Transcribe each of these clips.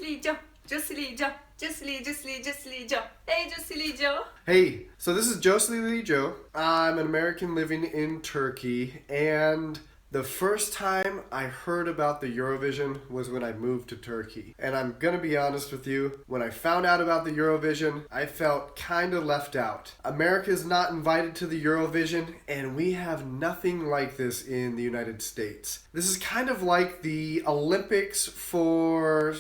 Josili Jo, Josili Jo, Josili Jo. Hey, Josili Jo. Hey, so this is Josili Jo. I'm an American living in Turkey, and the first time I heard about the Eurovision was when I moved to Turkey. And I'm gonna be honest with you, when I found out about the Eurovision, I felt kinda left out. America's not invited to the Eurovision, and we have nothing like this in the United States. This is kind of like the Olympics for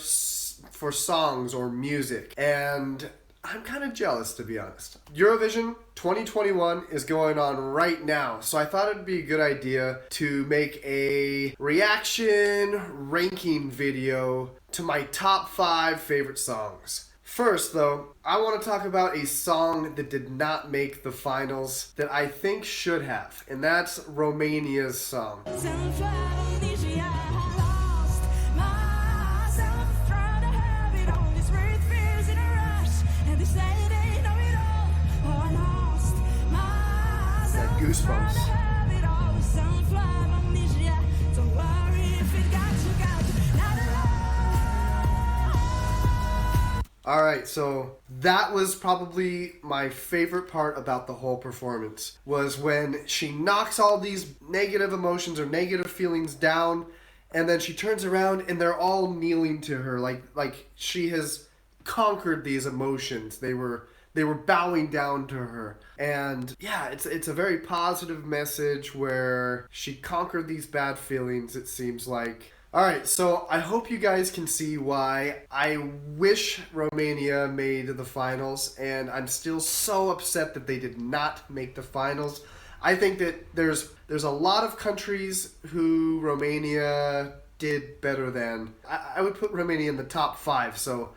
songs or music, and I'm kind of jealous, to be honest. Eurovision 2021 is going on right now, so I thought it'd be a good idea to make a reaction ranking video to my top 5 favorite songs. First, though, I want to talk about a song that did not make the finals that I think should have, and that's Romania's song. Goosebumps. Alright, so that was probably my favorite part about the whole performance, was when she knocks all these negative emotions or negative feelings down, and then she turns around and they're all kneeling to her like she has conquered these emotions. They were bowing down to her. And yeah, it's a very positive message where she conquered these bad feelings, it seems like. Alright, so I hope you guys can see why I wish Romania made the finals, and I'm still so upset that they did not make the finals. I think that there's a lot of countries who Romania did better than. I would put Romania in the top 5, so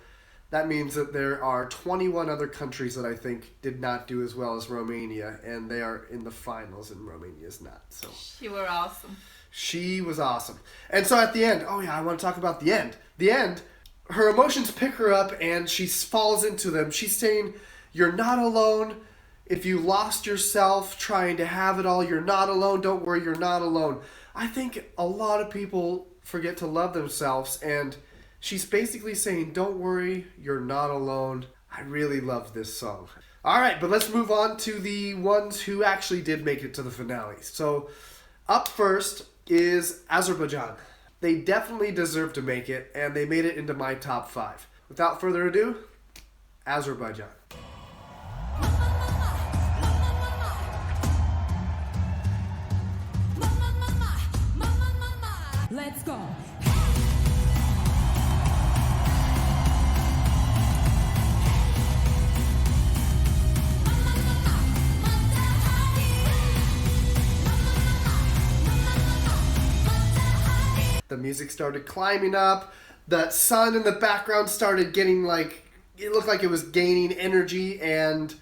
that means that there are 21 other countries that I think did not do as well as Romania, and they are in the finals, and Romania is not. So She were awesome. She was awesome. And so at the end, oh yeah, I want to talk about the end. The end, her emotions pick her up, and she falls into them. She's saying, "You're not alone. If you lost yourself trying to have it all, you're not alone. Don't worry, you're not alone." I think a lot of people forget to love themselves, and she's basically saying, don't worry, you're not alone. I really love this song. Alright, but let's move on to the ones who actually did make it to the finale. So, up first is Azerbaijan. They definitely deserve to make it, and they made it into my top 5. Without further ado, Azerbaijan. Let's go. The music started climbing up. The sun in the background started getting it looked like it was gaining energy, and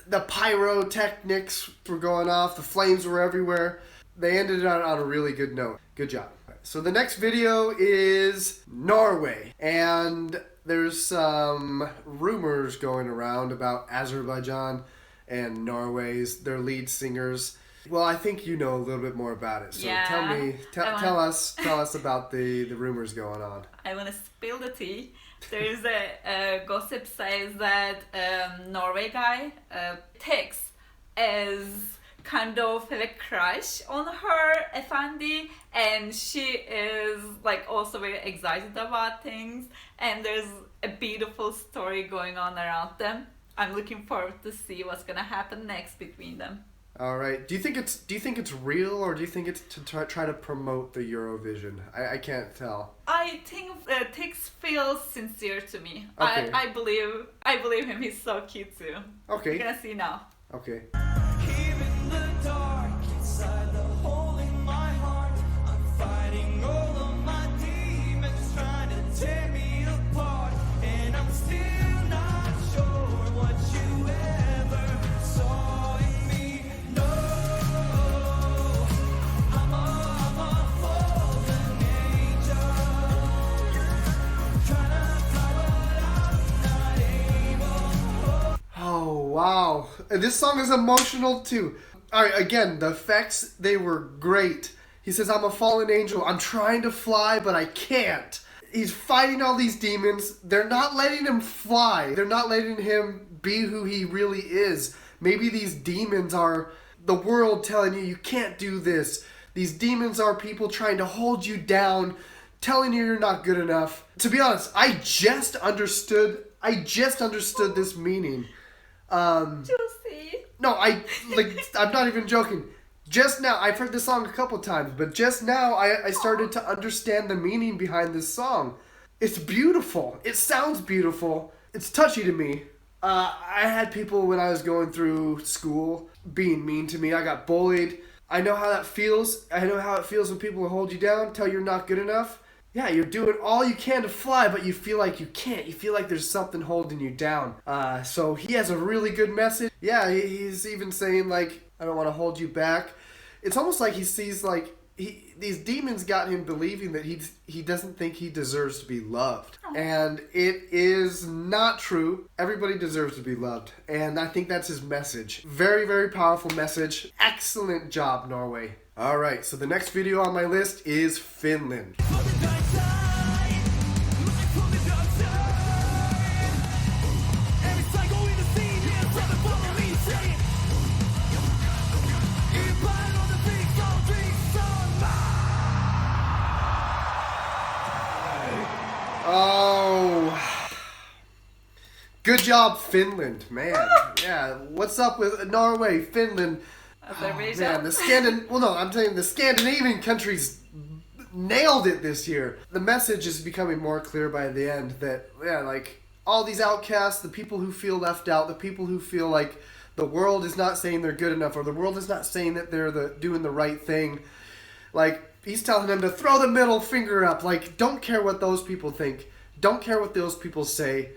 the pyrotechnics were going off. The flames were everywhere. They ended on a really good note. Good job. So the next video is Norway, and there's some rumors going around about Azerbaijan and Norway's, their lead singers. Well, I think you know a little bit more about it. So Yeah, tell us about the rumors going on. I want to spill the tea. There's a gossip says that Norway guy, TIX, is kind of have a crush on her, Efendi, and she is also very excited about things, and there's a beautiful story going on around them. I'm looking forward to see what's gonna happen next between them. All right. Do you think it's real, or do you think it's to try to promote the Eurovision? I can't tell. I think TIX feels sincere to me. Okay. I believe him. He's so cute too. Okay. You're gonna see now. Okay. Here in the dark, inside the hole in my heart, I'm fighting all of my demons trying to tear me apart, and I'm still not sure what you ever saw in me. No, I'm a fallen angel, trying to fly but I'm not able. Oh, wow. This song is emotional too. Alright, again, the effects, they were great. He says, "I'm a fallen angel. I'm trying to fly, but I can't." He's fighting all these demons. They're not letting him fly. They're not letting him be who he really is. Maybe these demons are the world telling you can't do this. These demons are people trying to hold you down, telling you you're not good enough. To be honest, I just understood this meaning. Josie. No, I'm not even joking. Just now, I've heard this song a couple times, but just now I started to understand the meaning behind this song. It's beautiful. It sounds beautiful. It's touchy to me. I had people when I was going through school being mean to me. I got bullied. I know how that feels. I know how it feels when people hold you down, tell you're not good enough. Yeah, you're doing all you can to fly, but you feel like you can't. You feel like there's something holding you down. So he has a really good message. Yeah, he's even saying, like, I don't want to hold you back. It's almost like he sees, like, these demons got him believing that he doesn't think he deserves to be loved. Oh. And it is not true. Everybody deserves to be loved. And I think that's his message. Very, very powerful message. Excellent job, Norway. All right, so the next video on my list is Finland. Oh, good job, Finland, man. Yeah, what's up with Norway, Finland? Azerbaijan. Man, I'm telling you, the Scandinavian countries nailed it this year. The message is becoming more clear by the end that, yeah, like, all these outcasts, the people who feel left out, the people who feel like the world is not saying they're good enough, or the world is not saying that they're doing the right thing. Like, he's telling them to throw the middle finger up. Like, don't care what those people think. Don't care what those people say.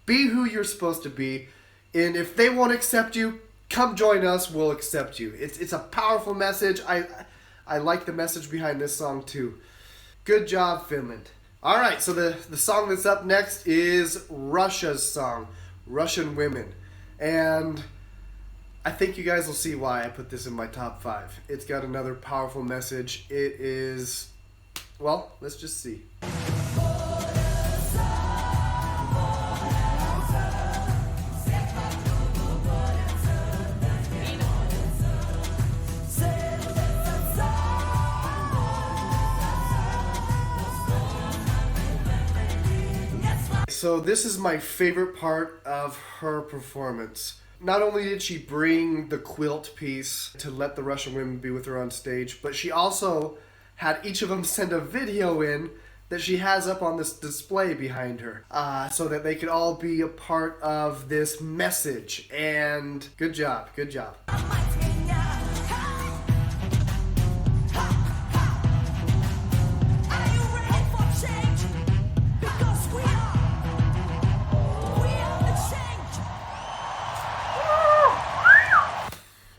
Be who you're supposed to be. And if they won't accept you, come join us. We'll accept you. It's a powerful message. I like the message behind this song too. Good job, Finland. All right, so the song that's up next is Russia's song, Russian Women. And I think you guys will see why I put this in my top 5. It's got another powerful message. It is, well, let's just see. So this is my favorite part of her performance. Not only did she bring the quilt piece to let the Russian women be with her on stage, but she also had each of them send a video in that she has up on this display behind her, so that they could all be a part of this message. And good job, good job.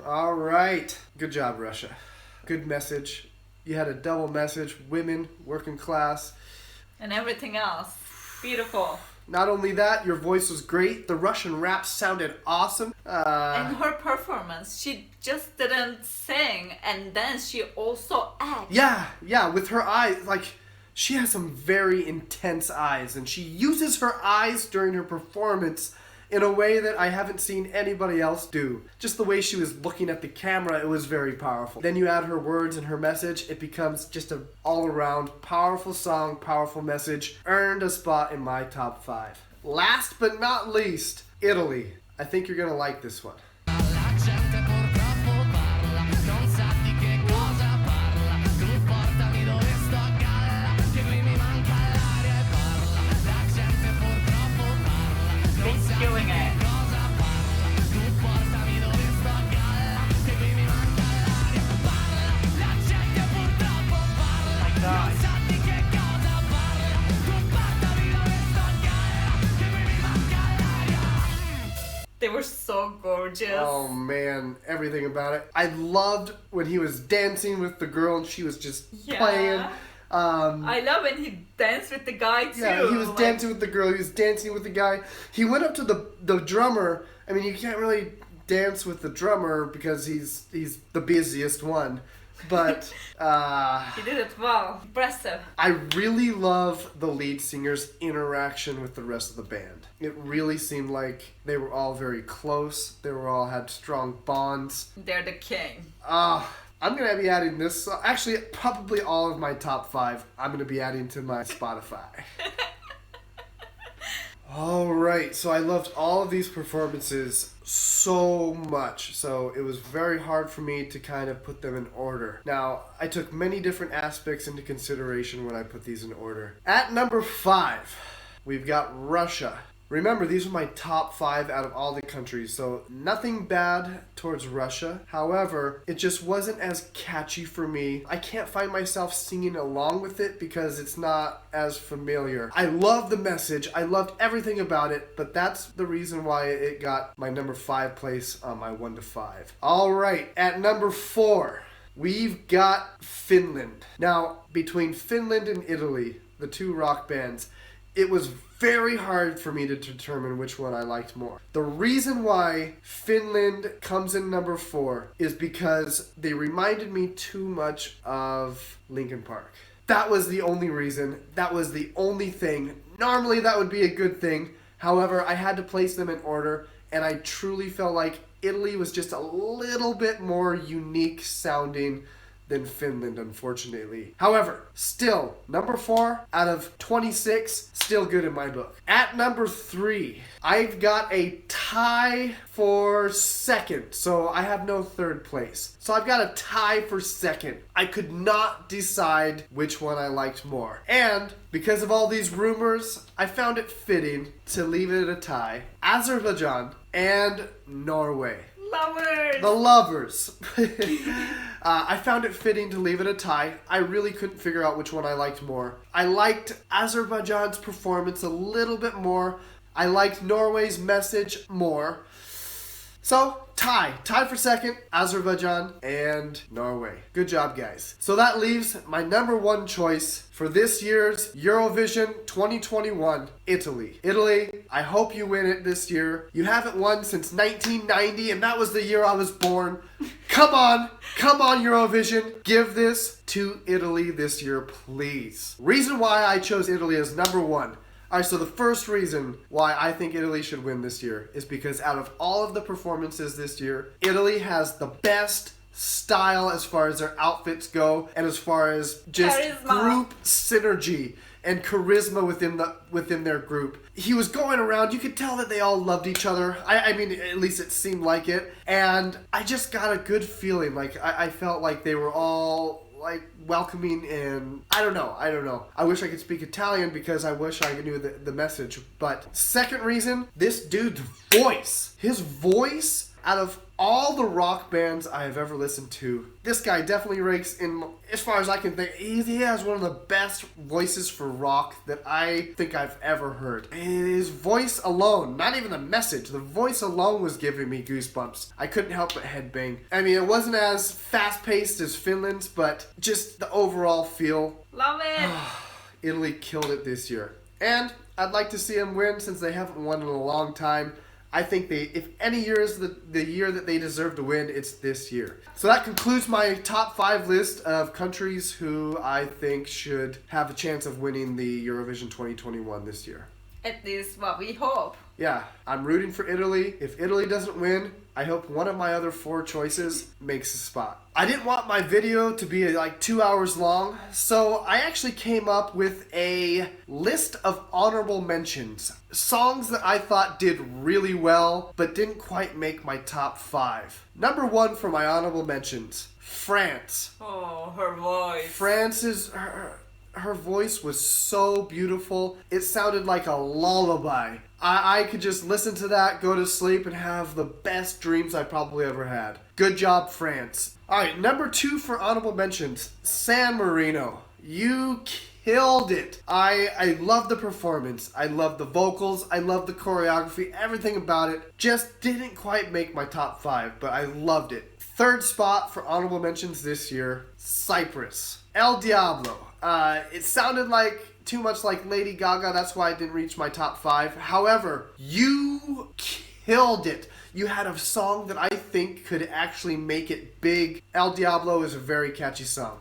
All right. Good job, Russia. Good message. You had a double message. Women, working class. And everything else. Beautiful. Not only that, your voice was great. The Russian rap sounded awesome. And her performance, she just didn't sing and then she also acted. Yeah, with her eyes. Like, she has some very intense eyes, and she uses her eyes during her performance in a way that I haven't seen anybody else do. Just the way she was looking at the camera, it was very powerful. Then you add her words and her message, it becomes just an all-around powerful song, powerful message. Earned a spot in my top 5. Last but not least, Italy. I think you're gonna like this one. Killing it. My God. They were so gorgeous. Oh man, everything about it. I loved when he was dancing with the girl and she was just playing. I love when he danced with the guy too. Yeah, he was dancing with the girl. He was dancing with the guy. He went up to the drummer. I mean, you can't really dance with the drummer because he's the busiest one. But You did it well. Impressive. I really love the lead singer's interaction with the rest of the band. It really seemed like they were all very close. They were all had strong bonds. They're the king. I'm going to be adding this. Actually, probably all of my top 5 I'm going to be adding to my Spotify. Alright, so I loved all of these performances so much. So it was very hard for me to kind of put them in order. Now, I took many different aspects into consideration when I put these in order. At number 5, we've got Russia. Remember, these are my top 5 out of all the countries, so nothing bad towards Russia. However, it just wasn't as catchy for me. I can't find myself singing along with it because it's not as familiar. I love the message. I loved everything about it, but that's the reason why it got my number 5 place on my 1 to 5. All right, at number 4, we've got Finland. Now, between Finland and Italy, the two rock bands, it was very hard for me to determine which one I liked more. The reason why Finland comes in number 4 is because they reminded me too much of Linkin Park. That was the only reason. That was the only thing. Normally that would be a good thing. However, I had to place them in order, and I truly felt like Italy was just a little bit more unique sounding than Finland, unfortunately. However, still, number 4 out of 26, still good in my book. At number 3, I've got a tie for second, so I have no third place. So I've got a tie for second. I could not decide which one I liked more. And because of all these rumors, I found it fitting to leave it a tie. Azerbaijan and Norway. Lovers! The lovers. I found it fitting to leave it a tie. I really couldn't figure out which one I liked more. I liked Azerbaijan's performance a little bit more. I liked Norway's message more. So, tie for second, Azerbaijan and Norway. Good job, guys. So that leaves my number 1 choice for this year's Eurovision 2021, Italy. Italy, I hope you win it this year. You haven't won since 1990, and that was the year I was born. Come on, Eurovision. Give this to Italy this year, please. Reason why I chose Italy as number 1. Alright, so the first reason why I think Italy should win this year is because out of all of the performances this year, Italy has the best style as far as their outfits go and as far as just Charisma. group synergy and charisma within their group. He was going around, you could tell that they all loved each other. I mean, at least it seemed like it. And I just got a good feeling. Like, I felt like they were all like welcoming, and I don't know. I wish I could speak Italian because I wish I knew the message. But second reason, this dude's voice. His voice, out of all the rock bands I have ever listened to, this guy definitely ranks in, as far as I can think, he has one of the best voices for rock that I think I've ever heard. And his voice alone, not even the message, the voice alone was giving me goosebumps. I couldn't help but headbang. I mean, it wasn't as fast-paced as Finland's, but just the overall feel. Love it! Italy killed it this year. And I'd like to see them win since they haven't won in a long time. I think if any year is the year that they deserve to win, it's this year. So that concludes my top 5 list of countries who I think should have a chance of winning the Eurovision 2021 this year. At least what we hope. Yeah, I'm rooting for Italy. If Italy doesn't win, I hope one of my other 4 choices makes a spot. I didn't want my video to be like 2 hours long, so I actually came up with a list of honorable mentions. Songs that I thought did really well, but didn't quite make my top 5. Number 1 for my honorable mentions, France. Oh, her voice. France's... Her voice was so beautiful. It sounded like a lullaby. I could just listen to that, go to sleep, and have the best dreams I probably ever had. Good job, France. Alright, number 2 for honorable mentions, San Marino. You killed it. I love the performance. I love the vocals. I love the choreography. Everything about it just didn't quite make my top 5, but I loved it. Third spot for honorable mentions this year, Cyprus. El Diablo. It sounded like too much like Lady Gaga. That's why it didn't reach my top 5. However, you killed it. you had a song that I think could actually make it big. El Diablo is a very catchy song.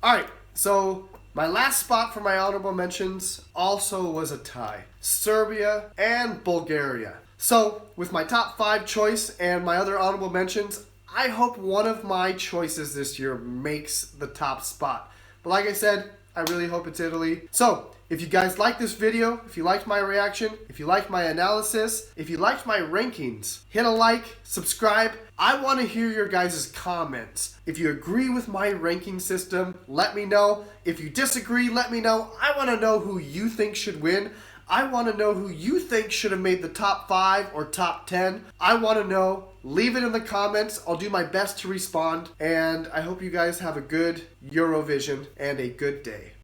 Alright, so my last spot for my honorable mentions also was a tie. Serbia and Bulgaria. So, with my top 5 choice and my other honorable mentions, I hope one of my choices this year makes the top spot. But like I said, I really hope it's Italy. So, if you guys liked this video, if you liked my reaction, if you liked my analysis, if you liked my rankings, hit a like, subscribe. I want to hear your guys' comments. If you agree with my ranking system, let me know. If you disagree, let me know. I want to know who you think should win. I want to know who you think should have made the top 5 or top 10. I want to know. Leave it in the comments. I'll do my best to respond. And I hope you guys have a good Eurovision and a good day.